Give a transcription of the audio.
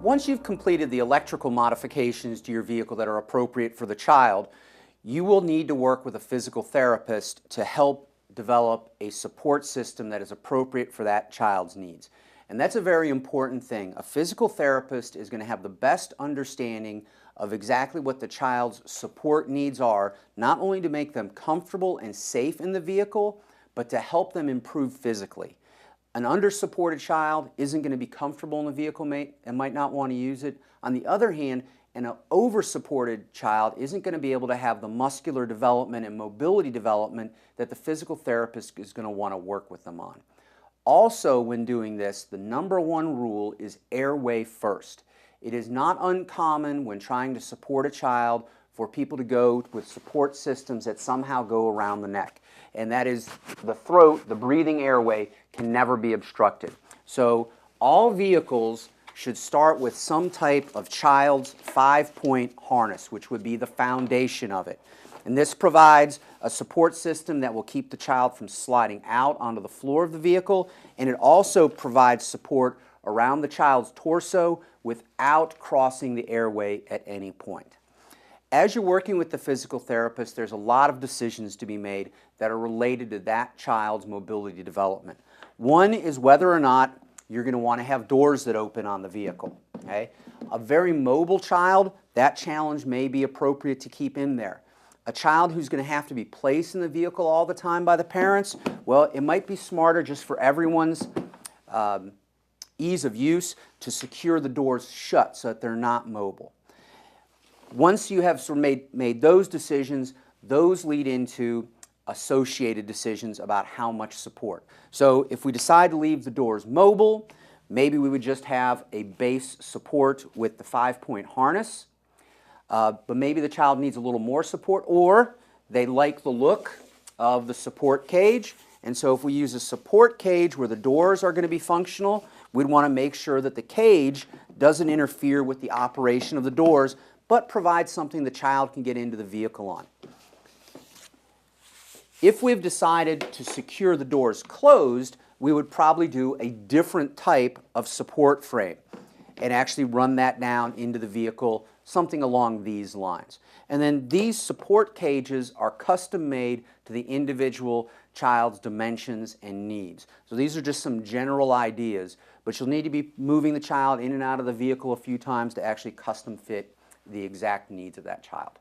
Once you've completed the electrical modifications to your vehicle that are appropriate for the child, you will need to work with a physical therapist to help develop a support system that is appropriate for that child's needs. And that's a very important thing. A physical therapist is going to have the best understanding of exactly what the child's support needs are, not only to make them comfortable and safe in the vehicle, but to help them improve physically. An under-supported child isn't going to be comfortable in the vehicle and might not want to use it. On the other hand, an over-supported child isn't going to be able to have the muscular development and mobility development that the physical therapist is going to want to work with them on. Also, when doing this, the number one rule is airway first. It is not uncommon when trying to support a child for people to go with support systems that somehow go around the neck. And that is the throat, the breathing airway can never be obstructed. So all vehicles should start with some type of child's 5-point harness, which would be the foundation of it. And this provides a support system that will keep the child from sliding out onto the floor of the vehicle, and it also provides support around the child's torso without crossing the airway at any point. As you're working with the physical therapist, there's a lot of decisions to be made that are related to that child's mobility development. One is whether or not you're going to want to have doors that open on the vehicle. Okay? A very mobile child, that challenge may be appropriate to keep in there. A child who's going to have to be placed in the vehicle all the time by the parents, well, it might be smarter just for everyone's ease of use to secure the doors shut so that they're not mobile. Once you have sort of made those decisions, those lead into associated decisions about how much support. So if we decide to leave the doors mobile, maybe we would just have a base support with the 5-point harness, but maybe the child needs a little more support, or they like the look of the support cage, and so if we use a support cage where the doors are going to be functional, we'd want to make sure that the cage doesn't interfere with the operation of the doors, but provide something the child can get into the vehicle on. If we've decided to secure the doors closed, we would probably do a different type of support frame and actually run that down into the vehicle, something along these lines. And then these support cages are custom made to the individual child's dimensions and needs. So these are just some general ideas, but you'll need to be moving the child in and out of the vehicle a few times to actually custom fit the exact needs of that child.